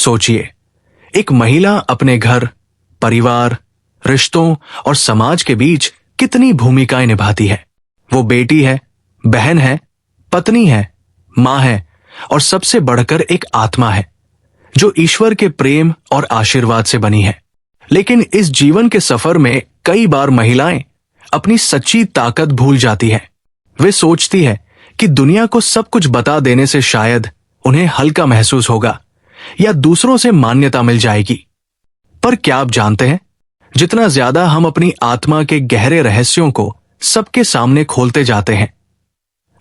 सोचिए, एक महिला अपने घर, परिवार, रिश्तों और समाज के बीच कितनी भूमिकाएं निभाती है। वो बेटी है, बहन है, पत्नी है, मां है और सबसे बढ़कर एक आत्मा है जो ईश्वर के प्रेम और आशीर्वाद से बनी है। लेकिन इस जीवन के सफर में कई बार महिलाएं अपनी सच्ची ताकत भूल जाती है। वे सोचती है कि दुनिया को सब कुछ बता देने से शायद उन्हें हल्का महसूस होगा या दूसरों से मान्यता मिल जाएगी। पर क्या आप जानते हैं, जितना ज्यादा हम अपनी आत्मा के गहरे रहस्यों को सबके सामने खोलते जाते हैं,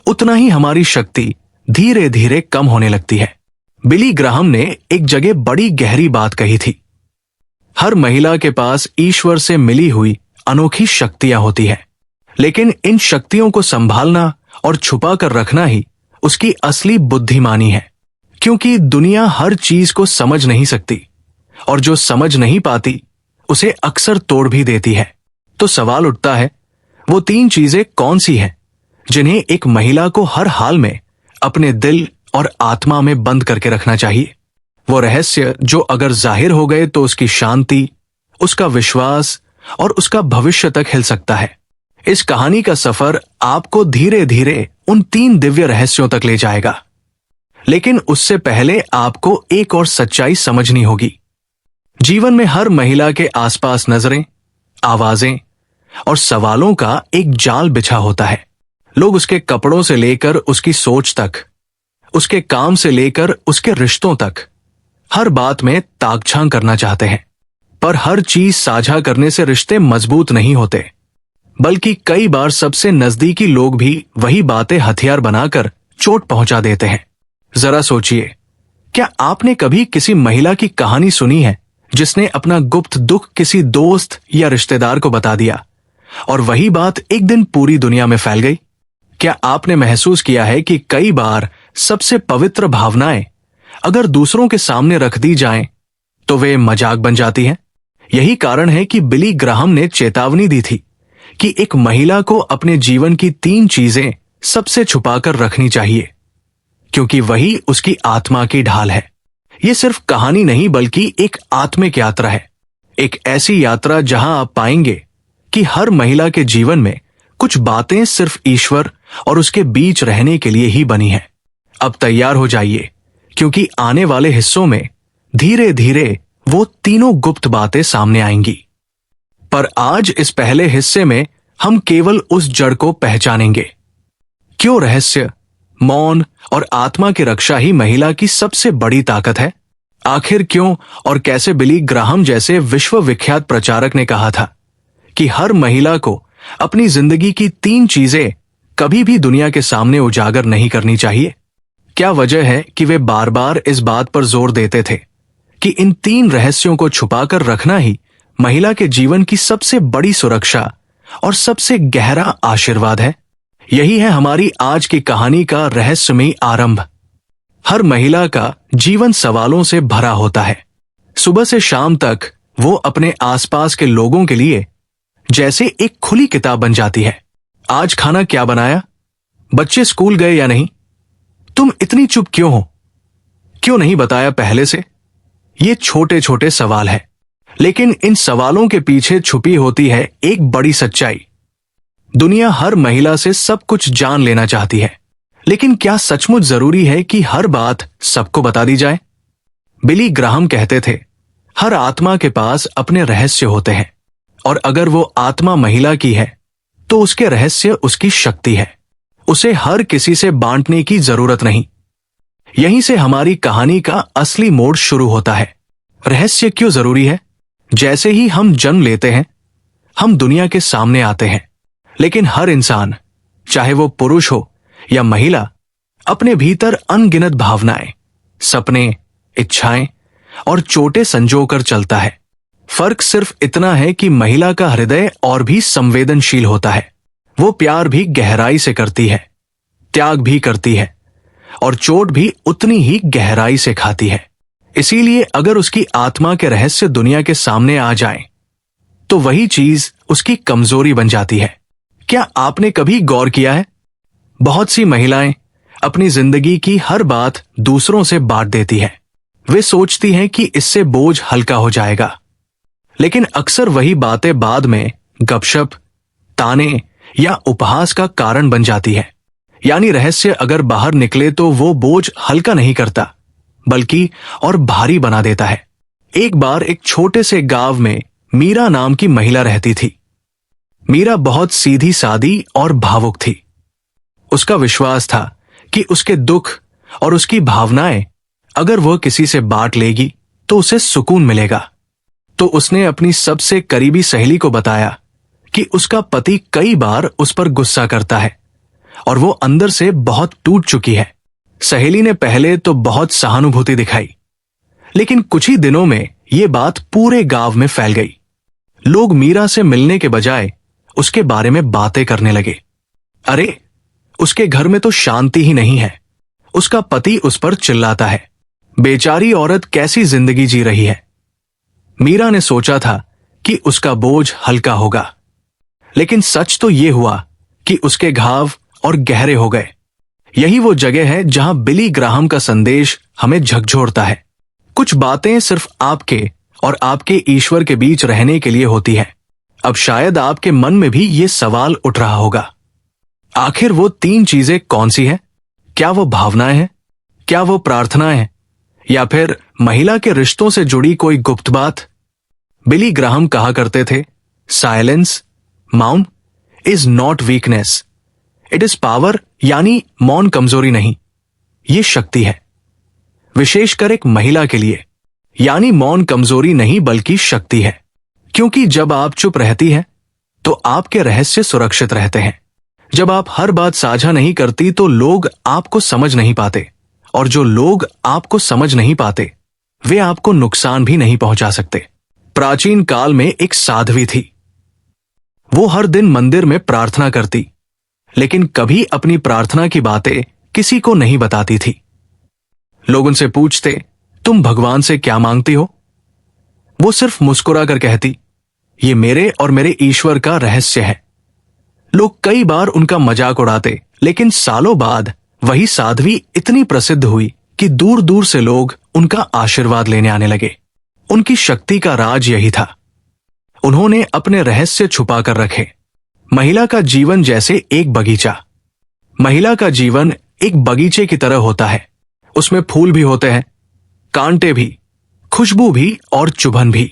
उतना ही हमारी शक्ति धीरे धीरे कम होने लगती है। बिली ग्राहम ने एक जगह बड़ी गहरी बात कही थी। हर महिला के पास ईश्वर से मिली हुई अनोखी शक्तियां होती हैं, लेकिन इन शक्तियों को संभालना और छुपा कर रखना ही उसकी असली बुद्धिमानी है। क्योंकि दुनिया हर चीज को समझ नहीं सकती और जो समझ नहीं पाती उसे अक्सर तोड़ भी देती है। तो सवाल उठता है, वो 3 चीजें कौन सी हैं जिन्हें एक महिला को हर हाल में अपने दिल और आत्मा में बंद करके रखना चाहिए? वो रहस्य जो अगर जाहिर हो गए तो उसकी शांति, उसका विश्वास और उसका भविष्य तक हिल सकता है। इस कहानी का सफर आपको धीरे धीरे उन 3 दिव्य रहस्यों तक ले जाएगा। लेकिन उससे पहले आपको एक और सच्चाई समझनी होगी। जीवन में हर महिला के आसपास नजरें, आवाजें और सवालों का एक जाल बिछा होता है। लोग उसके कपड़ों से लेकर उसकी सोच तक, उसके काम से लेकर उसके रिश्तों तक, हर बात में ताकझां करना चाहते हैं। पर हर चीज साझा करने से रिश्ते मजबूत नहीं होते, बल्कि कई बार सबसे नजदीकी लोग भी वही बातें हथियार बनाकर चोट पहुंचा देते हैं। जरा सोचिए, क्या आपने कभी किसी महिला की कहानी सुनी है जिसने अपना गुप्त दुख किसी दोस्त या रिश्तेदार को बता दिया और वही बात एक दिन पूरी दुनिया में फैल गई? क्या आपने महसूस किया है कि कई बार सबसे पवित्र भावनाएं अगर दूसरों के सामने रख दी जाएं तो वे मजाक बन जाती हैं? यही कारण है कि बिली ग्राहम ने चेतावनी दी थी कि एक महिला को अपने जीवन की 3 चीजें सबसे छुपाकर रखनी चाहिए, क्योंकि वही उसकी आत्मा की ढाल है। यह सिर्फ कहानी नहीं बल्कि एक आत्मिक यात्रा है। एक ऐसी यात्रा जहां आप पाएंगे कि हर महिला के जीवन में कुछ बातें सिर्फ ईश्वर और उसके बीच रहने के लिए ही बनी हैं। अब तैयार हो जाइए, क्योंकि आने वाले हिस्सों में धीरे धीरे वो तीनों गुप्त बातें सामने आएंगी। पर आज इस पहले हिस्से में हम केवल उस जड़ को पहचानेंगे। क्यों रहस्य, मौन और आत्मा की रक्षा ही महिला की सबसे बड़ी ताकत है? आखिर क्यों और कैसे बिली ग्राहम जैसे विश्वविख्यात प्रचारक ने कहा था कि हर महिला को अपनी जिंदगी की 3 चीजें कभी भी दुनिया के सामने उजागर नहीं करनी चाहिए? क्या वजह है कि वे बार बार इस बात पर जोर देते थे कि इन 3 रहस्यों को छुपाकर रखना ही महिला के जीवन की सबसे बड़ी सुरक्षा और सबसे गहरा आशीर्वाद है? यही है हमारी आज की कहानी का रहस्यमयी आरंभ। हर महिला का जीवन सवालों से भरा होता है। सुबह से शाम तक वो अपने आसपास के लोगों के लिए जैसे एक खुली किताब बन जाती है। आज खाना क्या बनाया? बच्चे स्कूल गए या नहीं? तुम इतनी चुप क्यों हो? क्यों नहीं बताया पहले से? ये छोटे छोटे सवाल हैं, लेकिन इन सवालों के पीछे छुपी होती है एक बड़ी सच्चाई। दुनिया हर महिला से सब कुछ जान लेना चाहती है, लेकिन क्या सचमुच जरूरी है कि हर बात सबको बता दी जाए? बिली ग्राहम कहते थे, हर आत्मा के पास अपने रहस्य होते हैं, और अगर वो आत्मा महिला की है तो उसके रहस्य उसकी शक्ति है। उसे हर किसी से बांटने की जरूरत नहीं। यहीं से हमारी कहानी का असली मोड़ शुरू होता है। रहस्य क्यों जरूरी है? जैसे ही हम जन्म लेते हैं, हम दुनिया के सामने आते हैं, लेकिन हर इंसान, चाहे वो पुरुष हो या महिला, अपने भीतर अनगिनत भावनाएं, सपने, इच्छाएं और चोटें संजोकर चलता है। फर्क सिर्फ इतना है कि महिला का हृदय और भी संवेदनशील होता है। वो प्यार भी गहराई से करती है, त्याग भी करती है और चोट भी उतनी ही गहराई से खाती है। इसीलिए अगर उसकी आत्मा के रहस्य दुनिया के सामने आ जाएं, तो वही चीज उसकी कमजोरी बन जाती है। क्या आपने कभी गौर किया है, बहुत सी महिलाएं अपनी जिंदगी की हर बात दूसरों से बांट देती है। वे सोचती हैं कि इससे बोझ हल्का हो जाएगा, लेकिन अक्सर वही बातें बाद में गपशप, ताने या उपहास का कारण बन जाती है। यानी रहस्य अगर बाहर निकले तो वो बोझ हल्का नहीं करता, बल्कि और भारी बना देता है। एक बार एक छोटे से गांव में मीरा नाम की महिला रहती थी। मीरा बहुत सीधी सादी और भावुक थी। उसका विश्वास था कि उसके दुख और उसकी भावनाएं अगर वह किसी से बांट लेगी तो उसे सुकून मिलेगा। तो उसने अपनी सबसे करीबी सहेली को बताया कि उसका पति कई बार उस पर गुस्सा करता है और वो अंदर से बहुत टूट चुकी है। सहेली ने पहले तो बहुत सहानुभूति दिखाई, लेकिन कुछ ही दिनों में ये बात पूरे गांव में फैल गई। लोग मीरा से मिलने के बजाय उसके बारे में बातें करने लगे। अरे, उसके घर में तो शांति ही नहीं है, उसका पति उस पर चिल्लाता है, बेचारी औरत कैसी जिंदगी जी रही है। मीरा ने सोचा था कि उसका बोझ हल्का होगा, लेकिन सच तो यह हुआ कि उसके घाव और गहरे हो गए। यही वो जगह है जहां बिली ग्राहम का संदेश हमें झकझोरता है। कुछ बातें सिर्फ आपके और आपके ईश्वर के बीच रहने के लिए होती हैं। अब शायद आपके मन में भी ये सवाल उठ रहा होगा, आखिर वो 3 चीजें कौन सी हैं? क्या वो भावनाएं हैं? क्या वो प्रार्थनाएं हैं? या फिर महिला के रिश्तों से जुड़ी कोई गुप्त बात? बिली ग्राहम कहा करते थे, साइलेंस मौन is not weakness, it is power. यानी मौन कमजोरी नहीं, ये शक्ति है। विशेषकर एक महिला के लिए यानी मौन कमजोरी नहीं बल्कि शक्ति है, क्योंकि जब आप चुप रहती हैं तो आपके रहस्य सुरक्षित रहते हैं। जब आप हर बात साझा नहीं करती तो लोग आपको समझ नहीं पाते, और जो लोग आपको समझ नहीं पाते वे आपको नुकसान भी नहीं पहुंचा सकते। प्राचीन काल में एक साध्वी थी। वो हर दिन मंदिर में प्रार्थना करती, लेकिन कभी अपनी प्रार्थना की बातें किसी को नहीं बताती थी। लोग उनसे पूछते, तुम भगवान से क्या मांगती हो? वो सिर्फ मुस्कुरा कर कहती, ये मेरे और मेरे ईश्वर का रहस्य है। लोग कई बार उनका मजाक उड़ाते, लेकिन सालों बाद वही साध्वी इतनी प्रसिद्ध हुई कि दूर दूर से लोग उनका आशीर्वाद लेने आने लगे। उनकी शक्ति का राज यही था, उन्होंने अपने रहस्य छुपा कर रखे। महिला का जीवन जैसे एक बगीचा। महिला का जीवन एक बगीचे की तरह होता है। उसमें फूल भी होते हैं, कांटे भी, खुशबू भी और चुभन भी।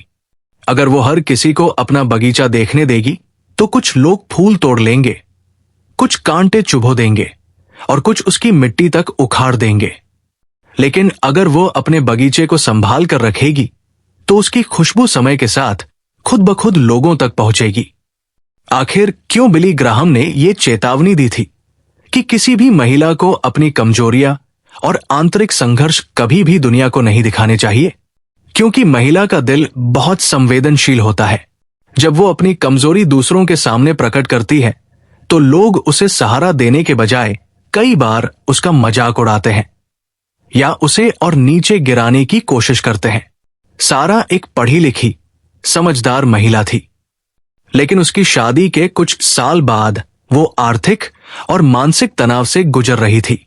अगर वो हर किसी को अपना बगीचा देखने देगी तो कुछ लोग फूल तोड़ लेंगे, कुछ कांटे चुभो देंगे और कुछ उसकी मिट्टी तक उखाड़ देंगे। लेकिन अगर वो अपने बगीचे को संभाल कर रखेगी तो उसकी खुशबू समय के साथ खुद ब खुद लोगों तक पहुंचेगी। आखिर क्यों बिली ग्राहम ने ये चेतावनी दी थी कि किसी भी महिला को अपनी कमजोरियां और आंतरिक संघर्ष कभी भी दुनिया को नहीं दिखाने चाहिए? क्योंकि महिला का दिल बहुत संवेदनशील होता है। जब वो अपनी कमजोरी दूसरों के सामने प्रकट करती है तो लोग उसे सहारा देने के बजाय कई बार उसका मजाक उड़ाते हैं या उसे और नीचे गिराने की कोशिश करते हैं। सारा एक पढ़ी लिखी समझदार महिला थी, लेकिन उसकी शादी के कुछ साल बाद वो आर्थिक और मानसिक तनाव से गुजर रही थी।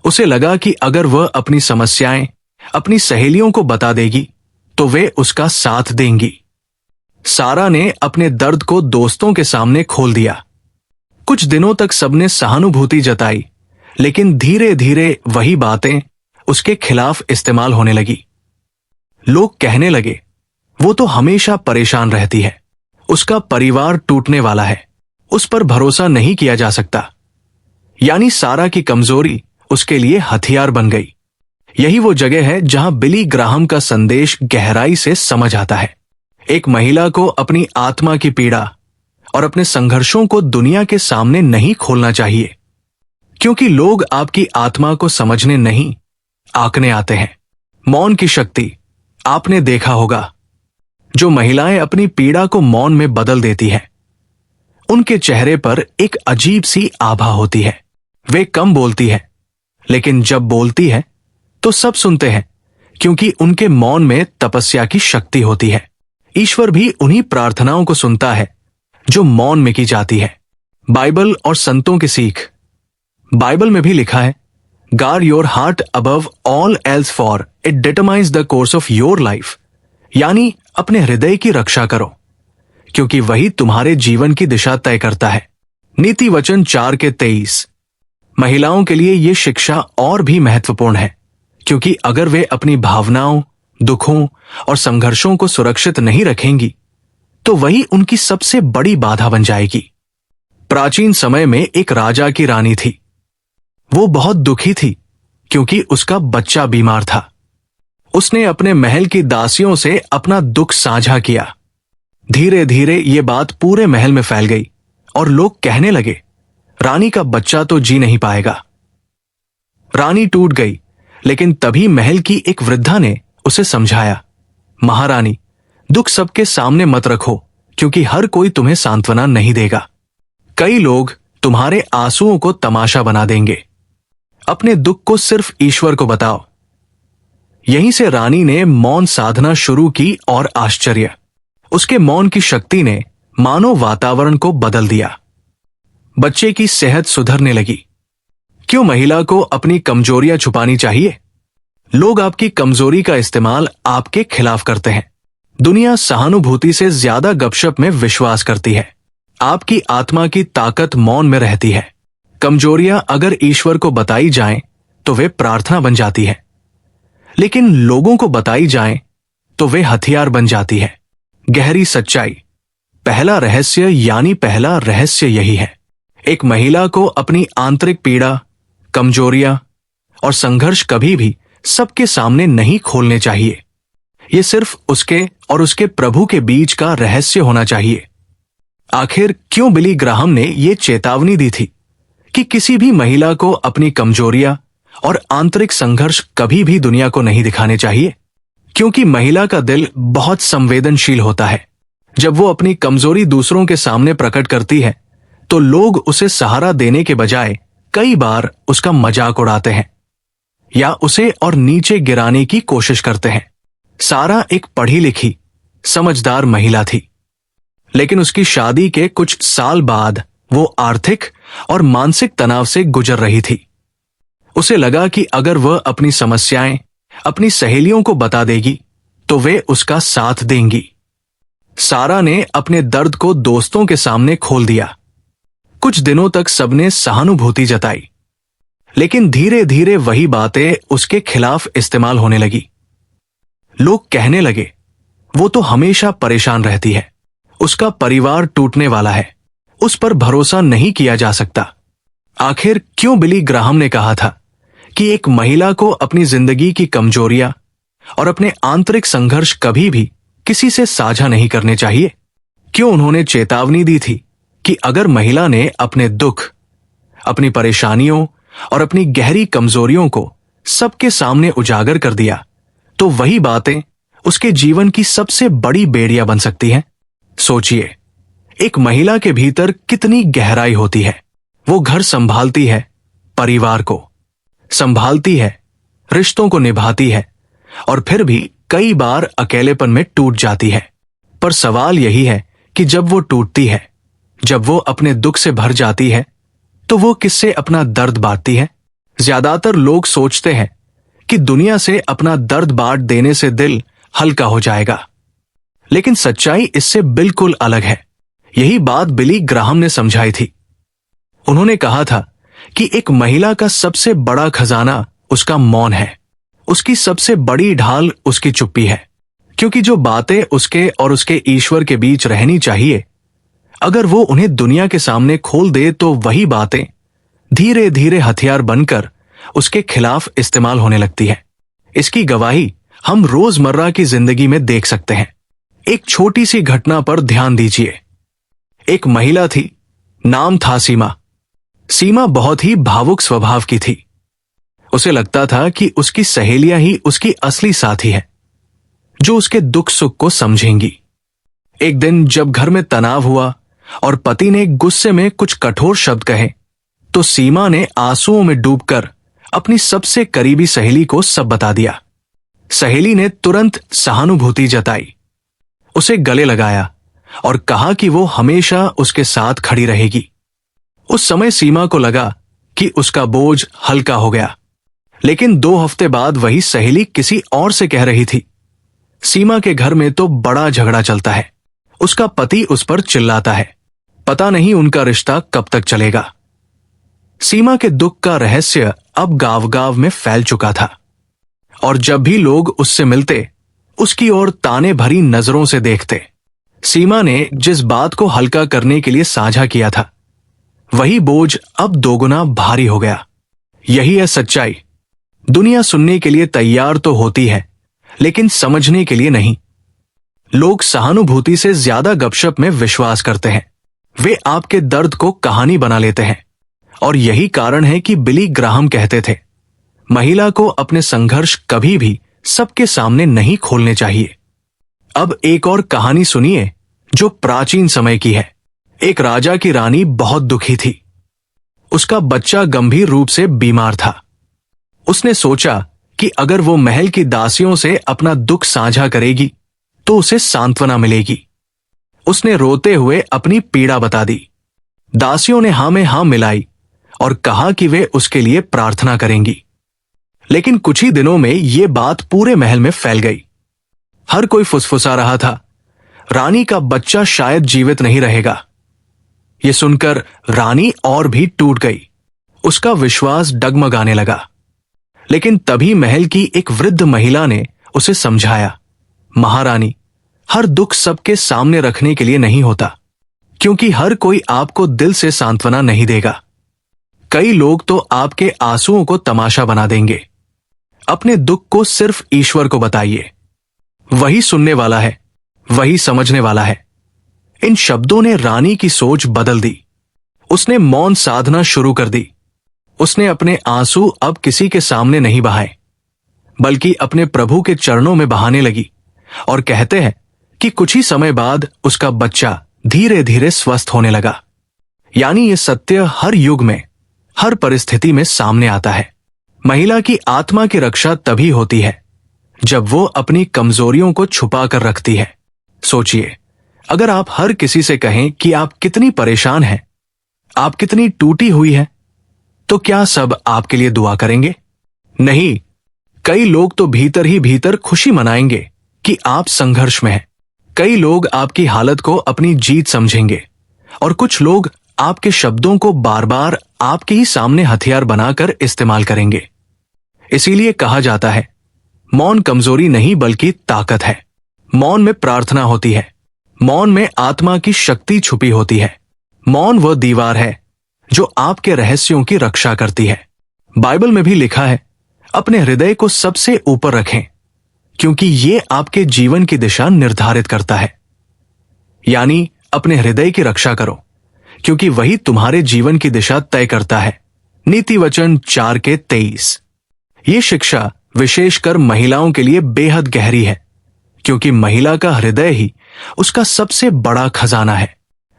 उसे लगा कि अगर वह अपनी समस्याएं अपनी सहेलियों को बता देगी तो वे उसका साथ देंगी। सारा ने अपने दर्द को दोस्तों के सामने खोल दिया। कुछ दिनों तक सबने सहानुभूति जताई, लेकिन धीरे धीरे वही बातें उसके खिलाफ इस्तेमाल होने लगी। लोग कहने लगे, वो तो हमेशा परेशान रहती है, उसका परिवार टूटने वाला है, उस पर भरोसा नहीं किया जा सकता। यानी सारा की कमजोरी उसके लिए हथियार बन गई। यही वो जगह है जहां बिली ग्राहम का संदेश गहराई से समझ आता है। एक महिला को अपनी आत्मा की पीड़ा और अपने संघर्षों को दुनिया के सामने नहीं खोलना चाहिए, क्योंकि लोग आपकी आत्मा को समझने नहीं, आंकने आते हैं। मौन की शक्ति आपने देखा होगा। जो महिलाएं अपनी पीड़ा को मौन में बदल देती हैं, उनके चेहरे पर एक अजीब सी आभा होती है। वे कम बोलती है, लेकिन जब बोलती है तो सब सुनते हैं, क्योंकि उनके मौन में तपस्या की शक्ति होती है। ईश्वर भी उन्हीं प्रार्थनाओं को सुनता है जो मौन में की जाती है। बाइबल और संतों की सीख। बाइबल में भी लिखा है, guard your heart above all else for it determines the course of your life, यानी अपने हृदय की रक्षा करो क्योंकि वही तुम्हारे जीवन की दिशा तय करता है। नीति वचन 4:23। महिलाओं के लिए ये शिक्षा और भी महत्वपूर्ण है क्योंकि अगर वे अपनी भावनाओं, दुखों और संघर्षों को सुरक्षित नहीं रखेंगी तो वही उनकी सबसे बड़ी बाधा बन जाएगी। प्राचीन समय में एक राजा की रानी थी। वो बहुत दुखी थी क्योंकि उसका बच्चा बीमार था। उसने अपने महल की दासियों से अपना दुख साझा किया। धीरे धीरे ये बात पूरे महल में फैल गई और लोग कहने लगे, रानी का बच्चा तो जी नहीं पाएगा। रानी टूट गई, लेकिन तभी महल की एक वृद्धा ने उसे समझाया, महारानी, दुख सबके सामने मत रखो क्योंकि हर कोई तुम्हें सांत्वना नहीं देगा। कई लोग तुम्हारे आंसुओं को तमाशा बना देंगे। अपने दुख को सिर्फ ईश्वर को बताओ। यहीं से रानी ने मौन साधना शुरू की और आश्चर्य, उसके मौन की शक्ति ने मानव वातावरण को बदल दिया। बच्चे की सेहत सुधरने लगी। क्यों महिला को अपनी कमजोरियां छुपानी चाहिए? लोग आपकी कमजोरी का इस्तेमाल आपके खिलाफ करते हैं। दुनिया सहानुभूति से ज्यादा गपशप में विश्वास करती है। आपकी आत्मा की ताकत मौन में रहती है। कमजोरियां अगर ईश्वर को बताई जाएं तो वे प्रार्थना बन जाती है, लेकिन लोगों को बताई जाएं तो वे हथियार बन जाती है। गहरी सच्चाई। पहला रहस्य यही है, एक महिला को अपनी आंतरिक पीड़ा, कमजोरियां और संघर्ष कभी भी सबके सामने नहीं खोलने चाहिए। ये सिर्फ उसके और उसके प्रभु के बीच का रहस्य होना चाहिए। आखिर क्यों बिली ग्राहम ने ये चेतावनी दी थी कि किसी भी महिला को अपनी कमजोरियां और आंतरिक संघर्ष कभी भी दुनिया को नहीं दिखाने चाहिए? क्योंकि महिला का दिल बहुत संवेदनशील होता है। जब वो अपनी कमजोरी दूसरों के सामने प्रकट करती है तो लोग उसे सहारा देने के बजाय कई बार उसका मजाक उड़ाते हैं या उसे और नीचे गिराने की कोशिश करते हैं। सारा एक पढ़ी लिखी, समझदार महिला थी, लेकिन उसकी शादी के कुछ साल बाद वो आर्थिक और मानसिक तनाव से गुजर रही थी। उसे लगा कि अगर वह अपनी समस्याएं अपनी सहेलियों को बता देगी तो वे उसका साथ देंगी। सारा ने अपने दर्द को दोस्तों के सामने खोल दिया। कुछ दिनों तक सबने सहानुभूति जताई, लेकिन धीरे धीरे वही बातें उसके खिलाफ इस्तेमाल होने लगी। लोग कहने लगे, वो तो हमेशा परेशान रहती है, उसका परिवार टूटने वाला है, उस पर भरोसा नहीं किया जा सकता। आखिर क्यों बिली ग्राहम ने कहा था कि एक महिला को अपनी जिंदगी की कमजोरियां और अपने आंतरिक संघर्ष कभी भी किसी से साझा नहीं करने चाहिए? क्यों उन्होंने चेतावनी दी थी कि अगर महिला ने अपने दुख, अपनी परेशानियों और अपनी गहरी कमजोरियों को सबके सामने उजागर कर दिया तो वही बातें उसके जीवन की सबसे बड़ी बेड़ियां बन सकती हैं? सोचिए, एक महिला के भीतर कितनी गहराई होती है। वो घर संभालती है, परिवार को संभालती है, रिश्तों को निभाती है और फिर भी कई बार अकेलेपन में टूट जाती है। पर सवाल यही है कि जब वो टूटती है, जब वो अपने दुख से भर जाती है, तो वो किससे अपना दर्द बांटती है? ज्यादातर लोग सोचते हैं कि दुनिया से अपना दर्द बांट देने से दिल हल्का हो जाएगा, लेकिन सच्चाई इससे बिल्कुल अलग है। यही बात बिली ग्राहम ने समझाई थी। उन्होंने कहा था कि एक महिला का सबसे बड़ा खजाना उसका मौन है, उसकी सबसे बड़ी ढाल उसकी चुप्पी है, क्योंकि जो बातें उसके और उसके ईश्वर के बीच रहनी चाहिए, अगर वो उन्हें दुनिया के सामने खोल दे तो वही बातें धीरे धीरे हथियार बनकर उसके खिलाफ इस्तेमाल होने लगती है। इसकी गवाही हम रोजमर्रा की जिंदगी में देख सकते हैं। एक छोटी सी घटना पर ध्यान दीजिए। एक महिला थी, नाम था सीमा। सीमा बहुत ही भावुक स्वभाव की थी। उसे लगता था कि उसकी सहेलियां ही उसकी असली साथी है, जो उसके दुख सुख को समझेंगी। एक दिन जब घर में तनाव हुआ और पति ने गुस्से में कुछ कठोर शब्द कहे, तो सीमा ने आंसुओं में डूबकर अपनी सबसे करीबी सहेली को सब बता दिया। सहेली ने तुरंत सहानुभूति जताई, उसे गले लगाया और कहा कि वो हमेशा उसके साथ खड़ी रहेगी। उस समय सीमा को लगा कि उसका बोझ हल्का हो गया। लेकिन 2 हफ्ते बाद वही सहेली किसी और से कह रही थी, सीमा के घर में तो बड़ा झगड़ा चलता है, उसका पति उस पर चिल्लाता है, पता नहीं उनका रिश्ता कब तक चलेगा। सीमा के दुख का रहस्य अब गांव-गांव में फैल चुका था और जब भी लोग उससे मिलते उसकी ओर ताने भरी नजरों से देखते। सीमा ने जिस बात को हल्का करने के लिए साझा किया था, वही बोझ अब दोगुना भारी हो गया। यही है सच्चाई। दुनिया सुनने के लिए तैयार तो होती है, लेकिन समझने के लिए नहीं। लोग सहानुभूति से ज्यादा गपशप में विश्वास करते हैं। वे आपके दर्द को कहानी बना लेते हैं और यही कारण है कि बिली ग्राहम कहते थे, महिला को अपने संघर्ष कभी भी सबके सामने नहीं खोलने चाहिए। अब एक और कहानी सुनिए जो प्राचीन समय की है। एक राजा की रानी बहुत दुखी थी। उसका बच्चा गंभीर रूप से बीमार था। उसने सोचा कि अगर वो महल की दासियों से अपना दुख साझा करेगी तो उसे सांत्वना मिलेगी। उसने रोते हुए अपनी पीड़ा बता दी। दासियों ने हां में हां मिलाई और कहा कि वे उसके लिए प्रार्थना करेंगी। लेकिन कुछ ही दिनों में ये बात पूरे महल में फैल गई। हर कोई फुसफुसा रहा था, रानी का बच्चा शायद जीवित नहीं रहेगा। ये सुनकर रानी और भी टूट गई। उसका विश्वास डगमगाने लगा। लेकिन तभी महल की एक वृद्ध महिला ने उसे समझाया, महारानी, हर दुख सबके सामने रखने के लिए नहीं होता, क्योंकि हर कोई आपको दिल से सांत्वना नहीं देगा। कई लोग तो आपके आंसुओं को तमाशा बना देंगे। अपने दुख को सिर्फ ईश्वर को बताइए, वही सुनने वाला है, वही समझने वाला है। इन शब्दों ने रानी की सोच बदल दी। उसने मौन साधना शुरू कर दी। उसने अपने आंसू अब किसी के सामने नहीं बहाए, बल्कि अपने प्रभु के चरणों में बहाने लगी। और कहते हैं कि कुछ ही समय बाद उसका बच्चा धीरे धीरे स्वस्थ होने लगा। यानी ये सत्य हर युग में, हर परिस्थिति में सामने आता है। महिला की आत्मा की रक्षा तभी होती है जब वो अपनी कमजोरियों को छुपा कर रखती है। सोचिए, अगर आप हर किसी से कहें कि आप कितनी परेशान हैं, आप कितनी टूटी हुई हैं, तो क्या सब आपके लिए दुआ करेंगे? नहीं। कई लोग तो भीतर ही भीतर खुशी मनाएंगे कि आप संघर्ष में हैं। कई लोग आपकी हालत को अपनी जीत समझेंगे और कुछ लोग आपके शब्दों को बार बार आपके ही सामने हथियार बनाकर इस्तेमाल करेंगे। इसीलिए कहा जाता है, मौन कमजोरी नहीं बल्कि ताकत है। मौन में प्रार्थना होती है। मौन में आत्मा की शक्ति छुपी होती है। मौन वह दीवार है जो आपके रहस्यों की रक्षा करती है। बाइबल में भी लिखा है, अपने हृदय को सबसे ऊपर रखें, क्योंकि ये आपके जीवन की दिशा निर्धारित करता है। यानी अपने हृदय की रक्षा करो, क्योंकि वही तुम्हारे जीवन की दिशा तय करता है। नीति वचन 4:23। ये शिक्षा विशेषकर महिलाओं के लिए बेहद गहरी है, क्योंकि महिला का हृदय ही उसका सबसे बड़ा खजाना है।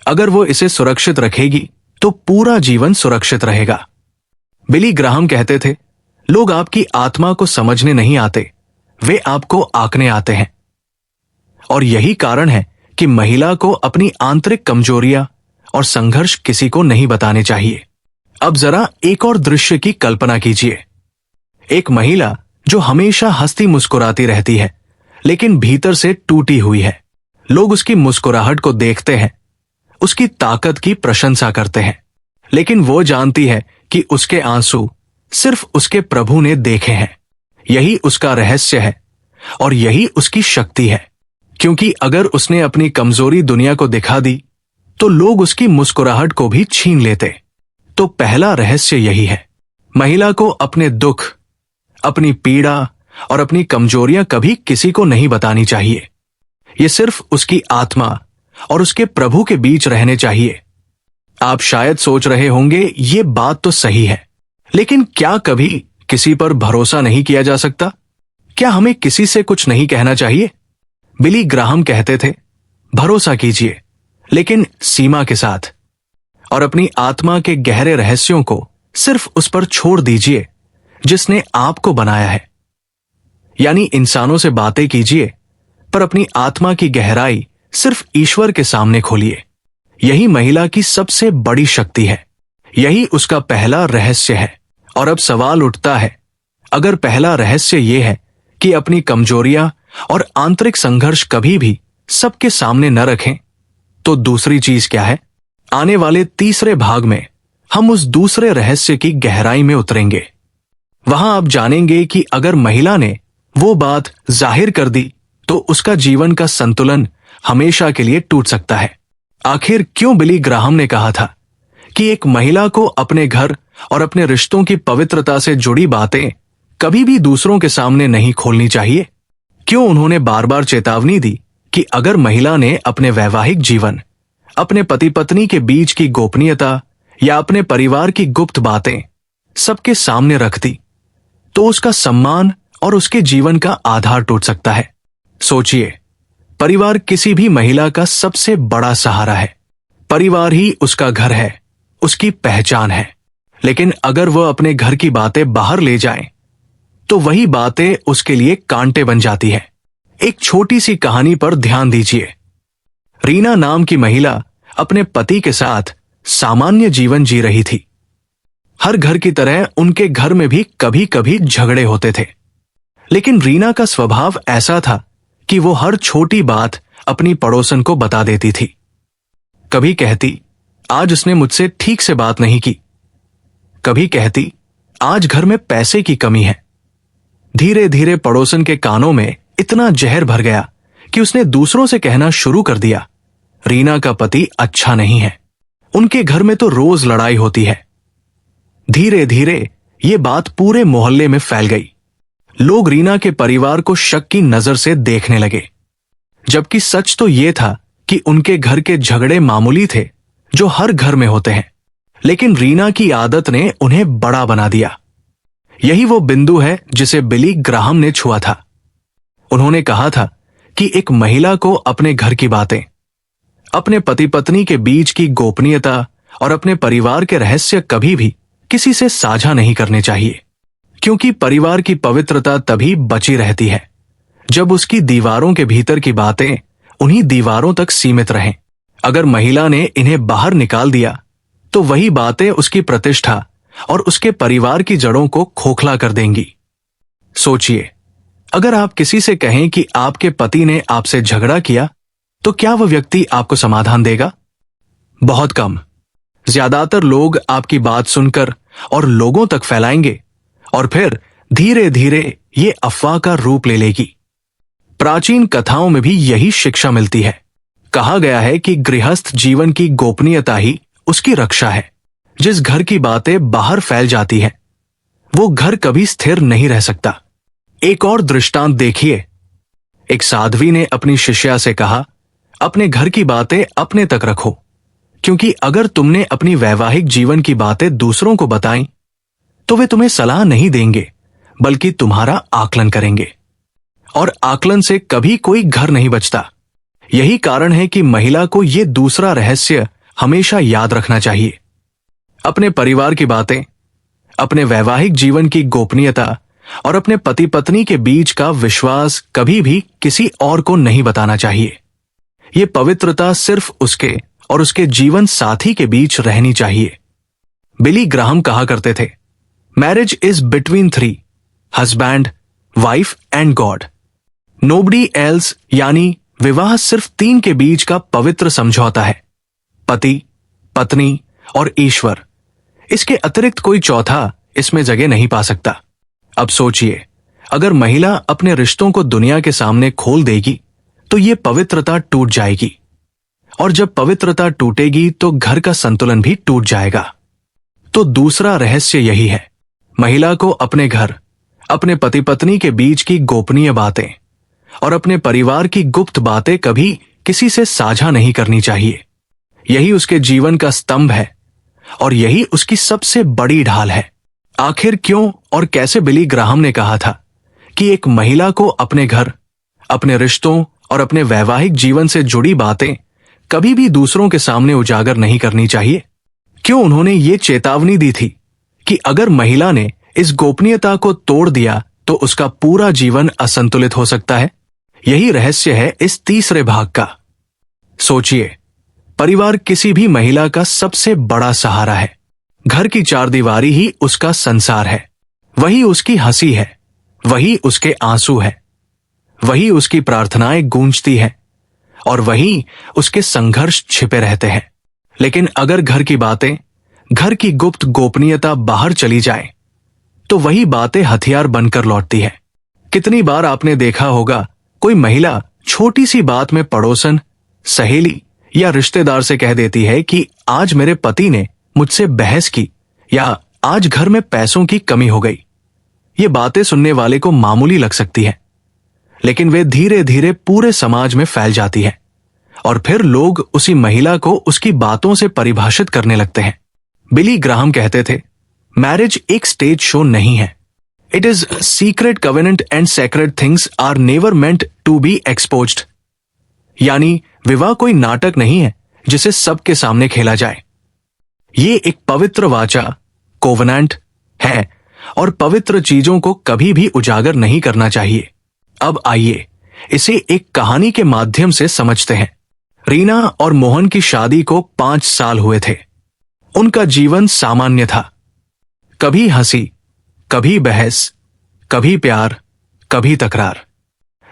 अगर वो इसे सुरक्षित रखेगी तो पूरा जीवन सुरक्षित रहेगा। बिली ग्राहम कहते थे, लोग आपकी आत्मा को समझने नहीं आते, वे आपको आंकने आते हैं। और यही कारण है कि महिला को अपनी आंतरिक कमजोरियां और संघर्ष किसी को नहीं बताने चाहिए। अब जरा एक और दृश्य की कल्पना कीजिए। एक महिला जो हमेशा हंसती मुस्कुराती रहती है, लेकिन भीतर से टूटी हुई है। लोग उसकी मुस्कुराहट को देखते हैं, उसकी ताकत की प्रशंसा करते हैं, लेकिन वो जानती है कि उसके आंसू सिर्फ उसके प्रभु ने देखे हैं। यही उसका रहस्य है और यही उसकी शक्ति है। क्योंकि अगर उसने अपनी कमजोरी दुनिया को दिखा दी तो लोग उसकी मुस्कुराहट को भी छीन लेते। तो पहला रहस्य यही है, महिला को अपने दुख, अपनी पीड़ा और अपनी कमजोरियां कभी किसी को नहीं बतानी चाहिए। ये सिर्फ उसकी आत्मा और उसके प्रभु के बीच रहने चाहिए। आप शायद सोच रहे होंगे, ये बात तो सही है, लेकिन क्या कभी किसी पर भरोसा नहीं किया जा सकता? क्या हमें किसी से कुछ नहीं कहना चाहिए? बिली ग्राहम कहते थे, भरोसा कीजिए, लेकिन सीमा के साथ, और अपनी आत्मा के गहरे रहस्यों को सिर्फ उस पर छोड़ दीजिए जिसने आपको बनाया है। यानी इंसानों से बातें कीजिए, पर अपनी आत्मा की गहराई सिर्फ ईश्वर के सामने खोलिए। यही महिला की सबसे बड़ी शक्ति है। यही उसका पहला रहस्य है। और अब सवाल उठता है, अगर पहला रहस्य ये है कि अपनी कमजोरियां और आंतरिक संघर्ष कभी भी सबके सामने न रखें, तो दूसरी चीज क्या है? आने वाले तीसरे भाग में हम उस दूसरे रहस्य की गहराई में उतरेंगे। वहां आप जानेंगे कि अगर महिला ने वो बात जाहिर कर दी तो उसका जीवन का संतुलन हमेशा के लिए टूट सकता है। आखिर क्यों बिली ग्राहम ने कहा था कि एक महिला को अपने घर और अपने रिश्तों की पवित्रता से जुड़ी बातें कभी भी दूसरों के सामने नहीं खोलनी चाहिए? क्यों उन्होंने बार बार चेतावनी दी कि अगर महिला ने अपने वैवाहिक जीवन, अपने पति पत्नी के बीच की गोपनीयता या अपने परिवार की गुप्त बातें सबके सामने रख दी, तो उसका सम्मान और उसके जीवन का आधार टूट सकता है। सोचिए, परिवार किसी भी महिला का सबसे बड़ा सहारा है। परिवार ही उसका घर है, उसकी पहचान है। लेकिन अगर वह अपने घर की बातें बाहर ले जाए, तो वही बातें उसके लिए कांटे बन जाती है। एक छोटी सी कहानी पर ध्यान दीजिए। रीना नाम की महिला अपने पति के साथ सामान्य जीवन जी रही थी। हर घर की तरह उनके घर में भी कभी कभी झगड़े होते थे, लेकिन रीना का स्वभाव ऐसा था कि वो हर छोटी बात अपनी पड़ोसन को बता देती थी। कभी कहती, आज उसने मुझसे ठीक से बात नहीं की। कभी कहती, आज घर में पैसे की कमी है। धीरे धीरे पड़ोसन के कानों में इतना जहर भर गया कि उसने दूसरों से कहना शुरू कर दिया, रीना का पति अच्छा नहीं है, उनके घर में तो रोज लड़ाई होती है। धीरे धीरे ये बात पूरे मोहल्ले में फैल गई। लोग रीना के परिवार को शक की नजर से देखने लगे, जबकि सच तो यह था कि उनके घर के झगड़े मामूली थे, जो हर घर में होते हैं। लेकिन रीना की आदत ने उन्हें बड़ा बना दिया। यही वो बिंदु है जिसे बिली ग्राहम ने छुआ था। उन्होंने कहा था कि एक महिला को अपने घर की बातें, अपने पति पत्नी के बीच की गोपनीयता और अपने परिवार के रहस्य कभी भी किसी से साझा नहीं करने चाहिए, क्योंकि परिवार की पवित्रता तभी बची रहती है जब उसकी दीवारों के भीतर की बातें उन्हीं दीवारों तक सीमित रहें। अगर महिला ने इन्हें बाहर निकाल दिया, तो वही बातें उसकी प्रतिष्ठा और उसके परिवार की जड़ों को खोखला कर देंगी। सोचिए, अगर आप किसी से कहें कि आपके पति ने आपसे झगड़ा किया, तो क्या वह व्यक्ति आपको समाधान देगा? बहुत कम। ज्यादातर लोग आपकी बात सुनकर और लोगों तक फैलाएंगे, और फिर धीरे धीरे ये अफवाह का रूप ले लेगी। प्राचीन कथाओं में भी यही शिक्षा मिलती है। कहा गया है कि गृहस्थ जीवन की गोपनीयता ही उसकी रक्षा है। जिस घर की बातें बाहर फैल जाती है, वो घर कभी स्थिर नहीं रह सकता। एक और दृष्टांत देखिए। एक साध्वी ने अपनी शिष्या से कहा, अपने घर की बातें अपने तक रखो, क्योंकि अगर तुमने अपनी वैवाहिक जीवन की बातें दूसरों को बताई, तो वे तुम्हें सलाह नहीं देंगे, बल्कि तुम्हारा आकलन करेंगे, और आकलन से कभी कोई घर नहीं बचता। यही कारण है कि महिला को यह दूसरा रहस्य हमेशा याद रखना चाहिए। अपने परिवार की बातें, अपने वैवाहिक जीवन की गोपनीयता और अपने पति पत्नी के बीच का विश्वास कभी भी किसी और को नहीं बताना चाहिए। ये पवित्रता सिर्फ उसके और उसके जीवन साथी के बीच रहनी चाहिए। बिली ग्राहम कहा करते थे, marriage is between three, husband, wife and God, nobody else. यानी विवाह सिर्फ तीन के बीच का पवित्र समझौता है, पति, पत्नी और ईश्वर। इसके अतिरिक्त कोई चौथा इसमें जगह नहीं पा सकता। अब सोचिए, अगर महिला अपने रिश्तों को दुनिया के सामने खोल देगी, तो ये पवित्रता टूट जाएगी, और जब पवित्रता टूटेगी तो घर का संतुलन भी टूट जाएगा। तो दूसरा रहस्य यही है, महिला को अपने घर, अपने पति पत्नी के बीच की गोपनीय बातें और अपने परिवार की गुप्त बातें कभी किसी से साझा नहीं करनी चाहिए। यही उसके जीवन का स्तंभ है, और यही उसकी सबसे बड़ी ढाल है। आखिर क्यों और कैसे बिली ग्राहम ने कहा था कि एक महिला को अपने घर, अपने रिश्तों और अपने वैवाहिक जीवन से जुड़ी बातें कभी भी दूसरों के सामने उजागर नहीं करनी चाहिए? क्यों उन्होंने ये चेतावनी दी थी कि अगर महिला ने इस गोपनीयता को तोड़ दिया, तो उसका पूरा जीवन असंतुलित हो सकता है? यही रहस्य है इस तीसरे भाग का। सोचिए, परिवार किसी भी महिला का सबसे बड़ा सहारा है। घर की चारदीवारी ही उसका संसार है। वही उसकी हंसी है, वही उसके आंसू है, वही उसकी प्रार्थनाएं गूंजती हैं और वही उसके संघर्ष छिपे रहते हैं। लेकिन अगर घर की बातें, घर की गुप्त गोपनीयता बाहर चली जाए तो वही बातें हथियार बनकर लौटती है। कितनी बार आपने देखा होगा कोई महिला छोटी सी बात में पड़ोसन, सहेली या रिश्तेदार से कह देती है कि आज मेरे पति ने मुझसे बहस की या आज घर में पैसों की कमी हो गई। ये बातें सुनने वाले को मामूली लग सकती है, लेकिन वे धीरे धीरे पूरे समाज में फैल जाती है और फिर लोग उसी महिला को उसकी बातों से परिभाषित करने लगते हैं। बिली ग्राहम कहते थे, मैरिज एक स्टेज शो नहीं है। It is secret covenant and sacred things are never meant to be exposed. यानी विवाह कोई नाटक नहीं है जिसे सबके सामने खेला जाए। ये एक पवित्र वाचा, कोवेनेंट है और पवित्र चीजों को कभी भी उजागर नहीं करना चाहिए। अब आइए इसे एक कहानी के माध्यम से समझते हैं। रीना और मोहन की शादी को 5 साल हुए थे। उनका जीवन सामान्य था। कभी हंसी, कभी बहस, कभी प्यार, कभी तकरार।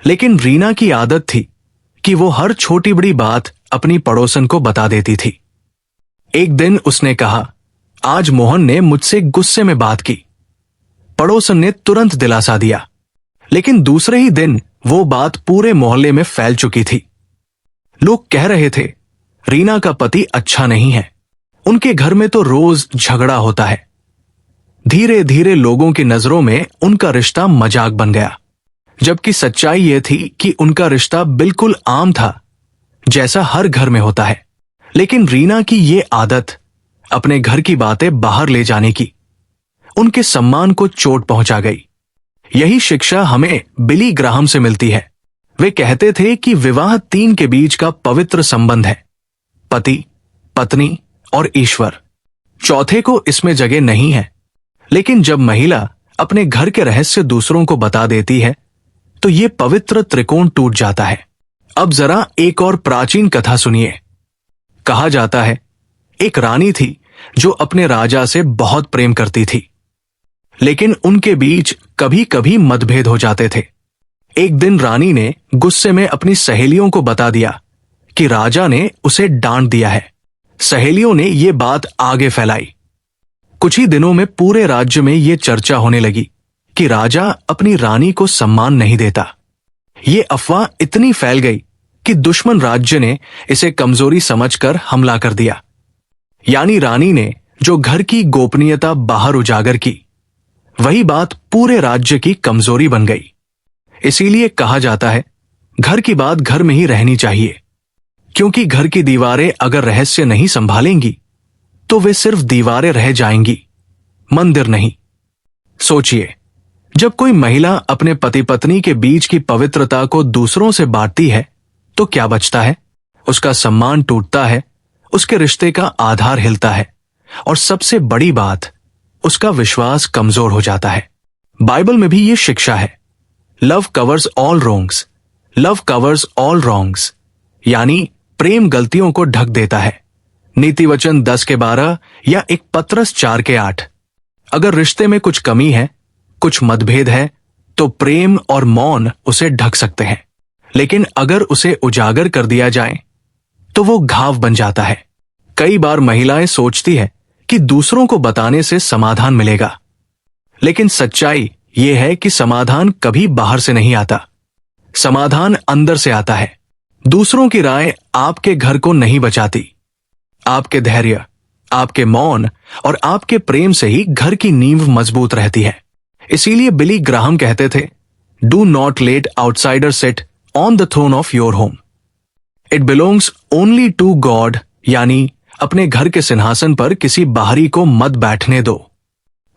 लेकिन रीना की आदत थी कि वो हर छोटी बड़ी बात अपनी पड़ोसन को बता देती थी। एक दिन उसने कहा, आज मोहन ने मुझसे गुस्से में बात की। पड़ोसन ने तुरंत दिलासा दिया, लेकिन दूसरे ही दिन वो बात पूरे मोहल्ले में फैल चुकी थी। लोग कह रहे थे, रीना का पति अच्छा नहीं है, उनके घर में तो रोज झगड़ा होता है। धीरे धीरे लोगों की नजरों में उनका रिश्ता मजाक बन गया, जबकि सच्चाई यह थी कि उनका रिश्ता बिल्कुल आम था, जैसा हर घर में होता है। लेकिन रीना की ये आदत, अपने घर की बातें बाहर ले जाने की, उनके सम्मान को चोट पहुंचा गई। यही शिक्षा हमें बिली ग्राहम से मिलती है। वे कहते थे कि विवाह 3 के बीच का पवित्र संबंध है, पति, पत्नी और ईश्वर। चौथे को इसमें जगह नहीं है। लेकिन जब महिला अपने घर के रहस्य दूसरों को बता देती है तो ये पवित्र त्रिकोण टूट जाता है। अब जरा एक और प्राचीन कथा सुनिए। कहा जाता है, एक रानी थी जो अपने राजा से बहुत प्रेम करती थी, लेकिन उनके बीच कभी कभी मतभेद हो जाते थे। एक दिन रानी ने गुस्से में अपनी सहेलियों को बता दिया कि राजा ने उसे डांट दिया है। सहेलियों ने ये बात आगे फैलाई। कुछ ही दिनों में पूरे राज्य में ये चर्चा होने लगी कि राजा अपनी रानी को सम्मान नहीं देता। ये अफवाह इतनी फैल गई कि दुश्मन राज्य ने इसे कमजोरी समझकर हमला कर दिया। यानी रानी ने जो घर की गोपनीयता बाहर उजागर की, वही बात पूरे राज्य की कमजोरी बन गई। इसीलिए कहा जाता है, घर की बात घर में ही रहनी चाहिए, क्योंकि घर की दीवारें अगर रहस्य नहीं संभालेंगी तो वे सिर्फ दीवारें रह जाएंगी, मंदिर नहीं। सोचिए, जब कोई महिला अपने पति पत्नी के बीच की पवित्रता को दूसरों से बांटती है तो क्या बचता है? उसका सम्मान टूटता है, उसके रिश्ते का आधार हिलता है और सबसे बड़ी बात, उसका विश्वास कमजोर हो जाता है। बाइबल में भी ये शिक्षा है, love covers all wrongs, love covers all wrongs, यानी प्रेम गलतियों को ढक देता है। नीति वचन 10:12 या एक पत्रस 4:8। अगर रिश्ते में कुछ कमी है, कुछ मतभेद है, तो प्रेम और मौन उसे ढक सकते हैं, लेकिन अगर उसे उजागर कर दिया जाए तो वो घाव बन जाता है। कई बार महिलाएं सोचती है कि दूसरों को बताने से समाधान मिलेगा, लेकिन सच्चाई ये है कि समाधान कभी बाहर से नहीं आता, समाधान अंदर से आता है। दूसरों की राय आपके घर को नहीं बचाती। आपके धैर्य, आपके मौन और आपके प्रेम से ही घर की नींव मजबूत रहती है। इसीलिए बिली ग्राहम कहते थे, do not let outsider sit on the throne of your home, it belongs only to God. यानी अपने घर के सिंहासन पर किसी बाहरी को मत बैठने दो,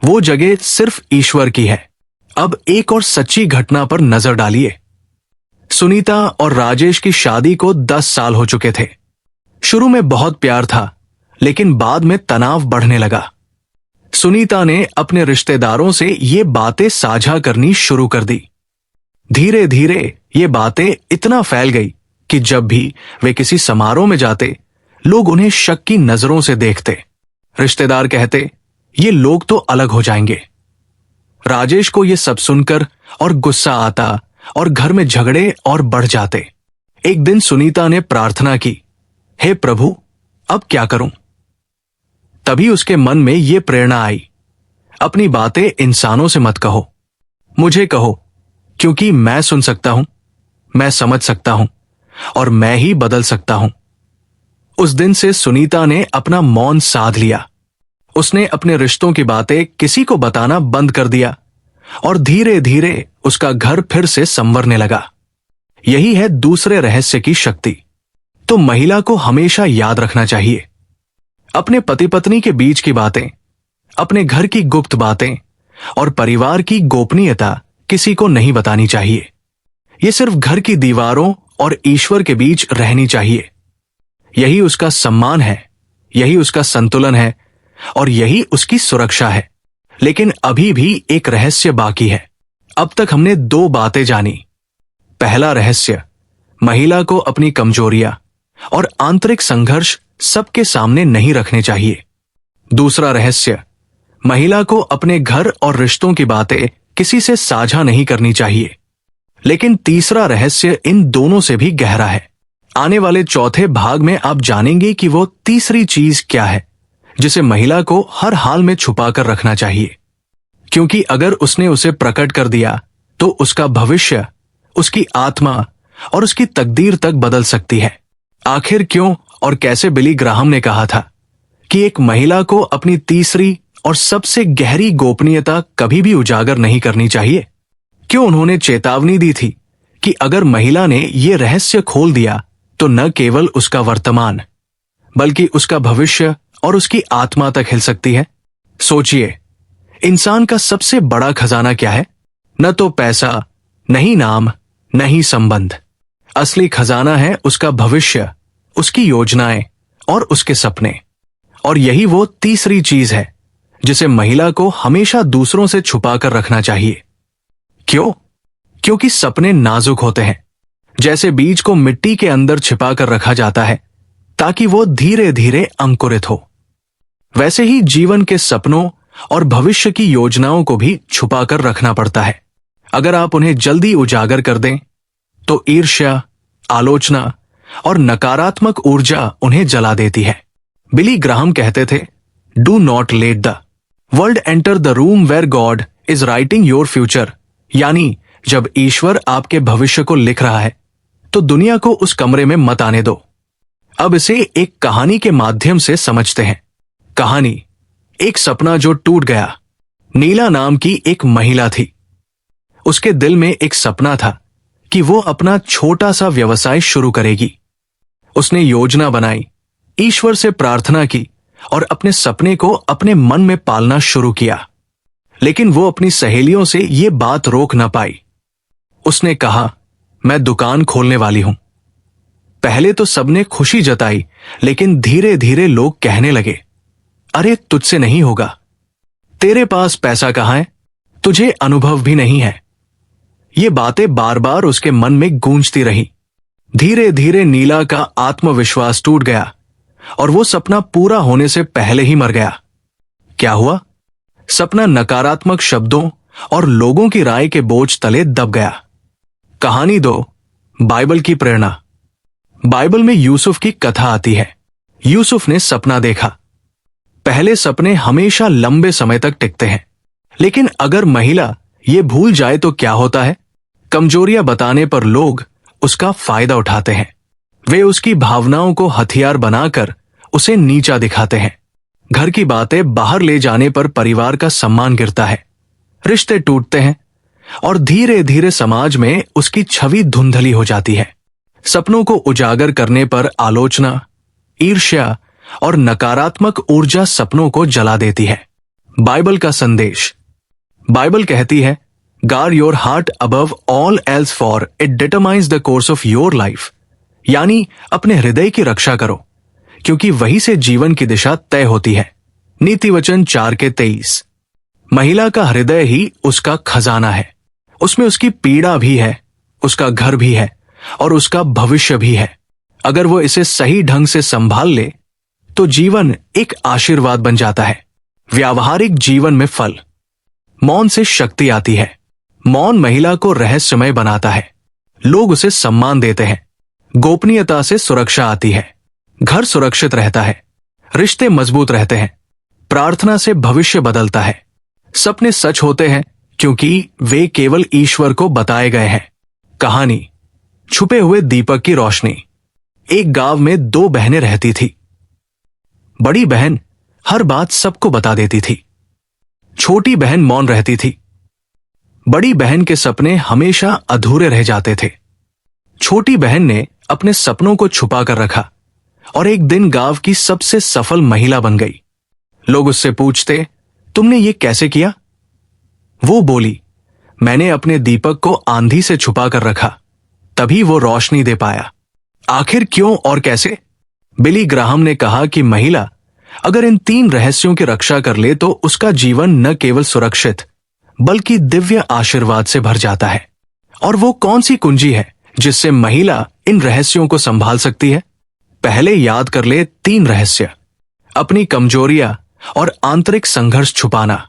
वो जगह सिर्फ ईश्वर की है। अब एक और सच्ची घटना पर नजर डालिए। सुनीता और राजेश की शादी को 10 साल हो चुके थे। शुरू में बहुत प्यार था, लेकिन बाद में तनाव बढ़ने लगा। सुनीता ने अपने रिश्तेदारों से ये बातें साझा करनी शुरू कर दी। धीरे धीरे ये बातें इतना फैल गई कि जब भी वे किसी समारोह में जाते, लोग उन्हें शक की नजरों से देखते। रिश्तेदार कहते, ये लोग तो अलग हो जाएंगे। राजेश को ये सब सुनकर और गुस्सा आता और घर में झगड़े और बढ़ जाते। एक दिन सुनीता ने प्रार्थना की, हे प्रभु, अब क्या करूं? तभी उसके मन में ये प्रेरणा आई, अपनी बातें इंसानों से मत कहो, मुझे कहो, क्योंकि मैं सुन सकता हूं, मैं समझ सकता हूं और मैं ही बदल सकता हूं। उस दिन से सुनीता ने अपना मौन साध लिया। उसने अपने रिश्तों की बातें किसी को बताना बंद कर दिया और धीरे धीरे उसका घर फिर से संवरने लगा। यही है दूसरे रहस्य की शक्ति। तो महिला को हमेशा याद रखना चाहिए, अपने पति पत्नी के बीच की बातें, अपने घर की गुप्त बातें और परिवार की गोपनीयता किसी को नहीं बतानी चाहिए। ये सिर्फ घर की दीवारों और ईश्वर के बीच रहनी चाहिए। यही उसका सम्मान है, यही उसका संतुलन है और यही उसकी सुरक्षा है। लेकिन अभी भी एक रहस्य बाकी है। अब तक हमने 2 बातें जानी। पहला रहस्य, महिला को अपनी कमजोरियां और आंतरिक संघर्ष सबके सामने नहीं रखने चाहिए। दूसरा रहस्य, महिला को अपने घर और रिश्तों की बातें किसी से साझा नहीं करनी चाहिए। लेकिन तीसरा रहस्य इन दोनों से भी गहरा है। आने वाले चौथे भाग में आप जानेंगे कि वो तीसरी चीज क्या है जिसे महिला को हर हाल में छुपा कर रखना चाहिए, क्योंकि अगर उसने उसे प्रकट कर दिया तो उसका भविष्य, उसकी आत्मा और उसकी तकदीर तक बदल सकती है। आखिर क्यों और कैसे बिली ग्राहम ने कहा था कि एक महिला को अपनी तीसरी और सबसे गहरी गोपनीयता कभी भी उजागर नहीं करनी चाहिए? क्यों उन्होंने चेतावनी दी थी कि अगर महिला ने ये रहस्य खोल दिया तो न केवल उसका वर्तमान बल्कि उसका भविष्य और उसकी आत्मा तक हिल सकती है? सोचिए, इंसान का सबसे बड़ा खजाना क्या है? न तो पैसा, नहीं नाम, नहीं संबंध। असली खजाना है उसका भविष्य, उसकी योजनाएं और उसके सपने। और यही वो तीसरी चीज है जिसे महिला को हमेशा दूसरों से छुपा कर रखना चाहिए। क्यों? क्योंकि सपने नाजुक होते हैं। जैसे बीज को मिट्टी के अंदर छिपा कर रखा जाता है ताकि वो धीरे धीरे अंकुरित हो, वैसे ही जीवन के सपनों और भविष्य की योजनाओं को भी छुपा कर रखना पड़ता है। अगर आप उन्हें जल्दी उजागर कर दें तो ईर्ष्या, आलोचना और नकारात्मक ऊर्जा उन्हें जला देती है। बिली ग्राहम कहते थे, do not let the world enter the room where God is writing your future. यानी जब ईश्वर आपके भविष्य को लिख रहा है तो दुनिया को उस कमरे में मत आने दो। अब इसे एक कहानी के माध्यम से समझते हैं। कहानी, एक सपना जो टूट गया। नीला नाम की एक महिला थी। उसके दिल में एक सपना था कि वो अपना छोटा सा व्यवसाय शुरू करेगी। उसने योजना बनाई, ईश्वर से प्रार्थना की और अपने सपने को अपने मन में पालना शुरू किया। लेकिन वो अपनी सहेलियों से ये बात रोक न पाई। उसने कहा, मैं दुकान खोलने वाली हूं। पहले तो सबने खुशी जताई, लेकिन धीरे धीरे लोग कहने लगे, अरे तुझसे नहीं होगा, तेरे पास पैसा कहां है, तुझे अनुभव भी नहीं है। ये बातें बार बार उसके मन में गूंजती रही। धीरे धीरे नीला का आत्मविश्वास टूट गया और वो सपना पूरा होने से पहले ही मर गया। क्या हुआ? सपना नकारात्मक शब्दों और लोगों की राय के बोझ तले दब गया। कहानी 2, बाइबल की प्रेरणा। बाइबल में यूसुफ की कथा आती है। यूसुफ ने सपना देखा। पहले सपने हमेशा लंबे समय तक टिकते हैं, लेकिन अगर महिला ये भूल जाए तो क्या होता है? कमजोरियां बताने पर लोग उसका फायदा उठाते हैं। वे उसकी भावनाओं को हथियार बनाकर उसे नीचा दिखाते हैं। घर की बातें बाहर ले जाने पर परिवार का सम्मान गिरता है, रिश्ते टूटते हैं और धीरे धीरे समाज में उसकी छवि धुंधली हो जाती है। सपनों को उजागर करने पर आलोचना, ईर्ष्या और नकारात्मक ऊर्जा सपनों को जला देती है। बाइबल का संदेश। बाइबल कहती है, guard your heart above all else for it determines the course of your life. यानी अपने हृदय की रक्षा करो, क्योंकि वही से जीवन की दिशा तय होती है। नीति वचन 4:23। महिला का हृदय ही उसका खजाना है। उसमें उसकी पीड़ा भी है, उसका घर भी है और उसका भविष्य भी है। अगर वो इसे सही ढंग से संभाल ले तो जीवन एक आशीर्वाद बन जाता है। व्यावहारिक जीवन में फल। मौन से शक्ति आती है। मौन महिला को रहस्यमय बनाता है। लोग उसे सम्मान देते हैं। गोपनीयता से सुरक्षा आती है। घर सुरक्षित रहता है। रिश्ते मजबूत रहते हैं। प्रार्थना से भविष्य बदलता है। सपने सच होते हैं क्योंकि वे केवल ईश्वर को बताए गए हैं। कहानी छुपे हुए दीपक की रोशनी। एक गांव में 2 बहनें रहती थी। बड़ी बहन हर बात सबको बता देती थी। छोटी बहन मौन रहती थी। बड़ी बहन के सपने हमेशा अधूरे रह जाते थे। छोटी बहन ने अपने सपनों को छुपा कर रखा और एक दिन गांव की सबसे सफल महिला बन गई। लोग उससे पूछते, तुमने ये कैसे किया? वो बोली, मैंने अपने दीपक को आंधी से छुपा कर रखा, तभी वो रोशनी दे पाया। आखिर क्यों और कैसे? बिली ग्राहम ने कहा कि महिला अगर इन 3 रहस्यों की रक्षा कर ले तो उसका जीवन न केवल सुरक्षित बल्कि दिव्य आशीर्वाद से भर जाता है। और वो कौन सी कुंजी है जिससे महिला इन रहस्यों को संभाल सकती है? पहले याद कर ले 3 रहस्य। अपनी कमजोरियां और आंतरिक संघर्ष छुपाना,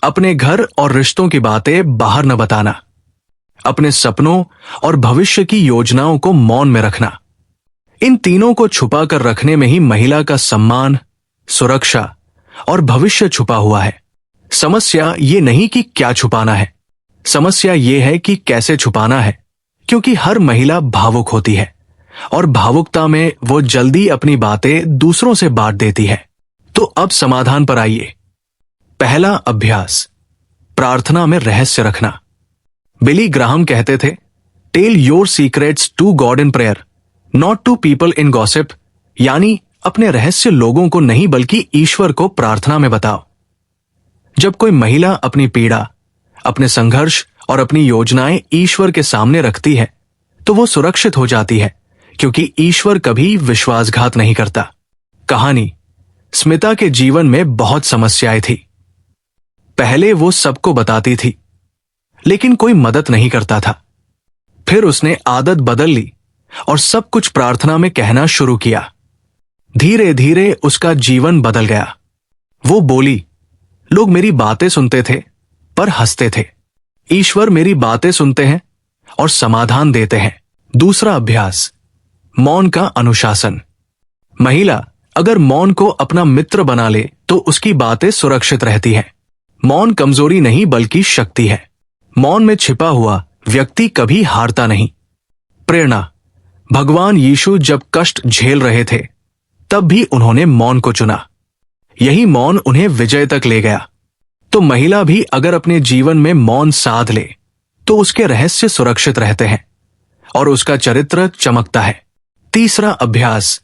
अपने घर और रिश्तों की बातें बाहर न बताना, अपने सपनों और भविष्य की योजनाओं को मौन में रखना। इन तीनों को छुपा कर रखने में ही महिला का सम्मान, सुरक्षा और भविष्य छुपा हुआ है। समस्या ये नहीं कि क्या छुपाना है, समस्या ये है कि कैसे छुपाना है, क्योंकि हर महिला भावुक होती है और भावुकता में वो जल्दी अपनी बातें दूसरों से बांट देती है। तो अब समाधान पर आइए। पहला अभ्यास, प्रार्थना में रहस्य रखना। बिली ग्राहम कहते थे, tell your secrets to God in prayer, not to people in gossip. यानी अपने रहस्य लोगों को नहीं बल्कि ईश्वर को प्रार्थना में बताओ। जब कोई महिला अपनी पीड़ा, अपने संघर्ष और अपनी योजनाएं ईश्वर के सामने रखती है तो वो सुरक्षित हो जाती है, क्योंकि ईश्वर कभी विश्वासघात नहीं करता। कहानी स्मिता के जीवन में बहुत समस्याएं थी। पहले वो सबको बताती थी, लेकिन कोई मदद नहीं करता था। फिर उसने आदत बदल ली और सब कुछ प्रार्थना में कहना शुरू किया। धीरे धीरे उसका जीवन बदल गया। वो बोली, लोग मेरी बातें सुनते थे पर हंसते थे। ईश्वर मेरी बातें सुनते हैं और समाधान देते हैं। दूसरा अभ्यास, मौन का अनुशासन। महिला अगर मौन को अपना मित्र बना ले तो उसकी बातें सुरक्षित रहती हैं। मौन कमजोरी नहीं बल्कि शक्ति है। मौन में छिपा हुआ व्यक्ति कभी हारता नहीं। प्रेरणा, भगवान यीशु जब कष्ट झेल रहे थे तब भी उन्होंने मौन को चुना। यही मौन उन्हें विजय तक ले गया। तो महिला भी अगर अपने जीवन में मौन साध ले तो उसके रहस्य सुरक्षित रहते हैं और उसका चरित्र चमकता है। तीसरा अभ्यास,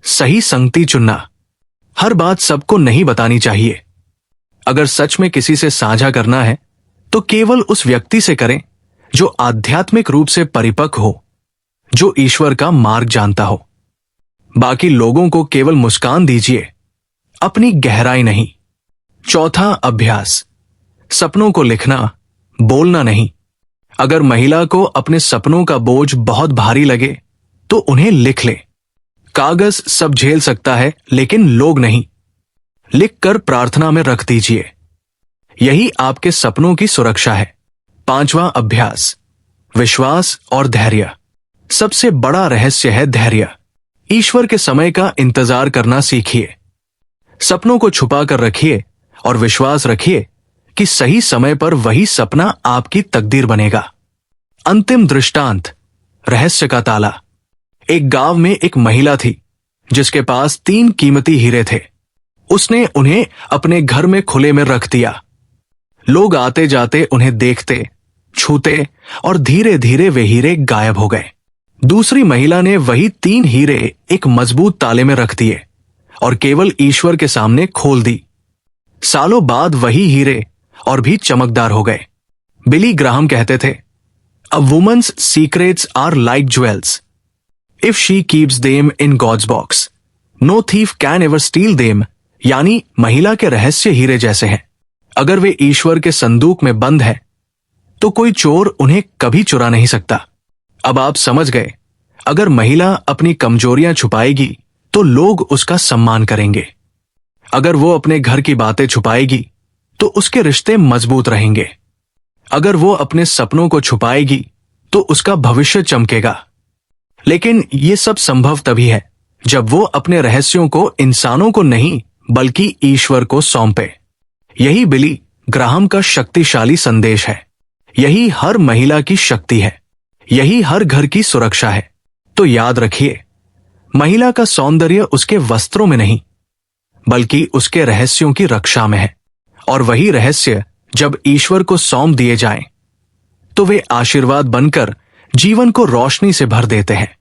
सही संगति चुनना। हर बात सबको नहीं बतानी चाहिए। अगर सच में किसी से साझा करना है तो केवल उस व्यक्ति से करें जो आध्यात्मिक रूप से परिपक्व हो, जो ईश्वर का मार्ग जानता हो। बाकी लोगों को केवल मुस्कान दीजिए, अपनी गहराई नहीं। चौथा अभ्यास, सपनों को लिखना, बोलना नहीं। अगर महिला को अपने सपनों का बोझ बहुत भारी लगे तो उन्हें लिख ले। कागज सब झेल सकता है लेकिन लोग नहीं। लिखकर प्रार्थना में रख दीजिए। यही आपके सपनों की सुरक्षा है। पांचवा अभ्यास, विश्वास और धैर्य। सबसे बड़ा रहस्य है धैर्य। ईश्वर के समय का इंतजार करना सीखिए। सपनों को छुपा कर रखिए और विश्वास रखिए कि सही समय पर वही सपना आपकी तकदीर बनेगा। अंतिम दृष्टांत, रहस्य का ताला। एक गांव में एक महिला थी जिसके पास 3 कीमती हीरे थे। उसने उन्हें अपने घर में खुले में रख दिया। लोग आते जाते उन्हें देखते, छूते और धीरे धीरे वे हीरे गायब हो गए। दूसरी महिला ने वही 3 हीरे एक मजबूत ताले में रख दिए और केवल ईश्वर के सामने खोल दी। सालों बाद वही हीरे और भी चमकदार हो गए। बिली ग्राहम कहते थे, a woman's secrets are like jewels. If she keeps them in God's box, no thief can ever steal them. यानी महिला के रहस्य हीरे जैसे हैं। अगर वे ईश्वर के संदूक में बंद है तो कोई चोर उन्हें कभी चुरा नहीं सकता। अब आप समझ गए, अगर महिला अपनी कमजोरियां छुपाएगी तो लोग उसका सम्मान करेंगे। अगर वो अपने घर की बातें छुपाएगी तो उसके रिश्ते मजबूत रहेंगे। अगर वो अपने सपनों को छुपाएगी तो उसका भविष्य चमकेगा। लेकिन ये सब संभव तभी है जब वो अपने रहस्यों को इंसानों को नहीं बल्कि ईश्वर को सौंपे। यही बिली ग्राहम का शक्तिशाली संदेश है। यही हर महिला की शक्ति है। यही हर घर की सुरक्षा है। तो याद रखिए, महिला का सौंदर्य उसके वस्त्रों में नहीं बल्कि उसके रहस्यों की रक्षा में है। और वही रहस्य जब ईश्वर को सौंप दिए जाएं, तो वे आशीर्वाद बनकर जीवन को रोशनी से भर देते हैं।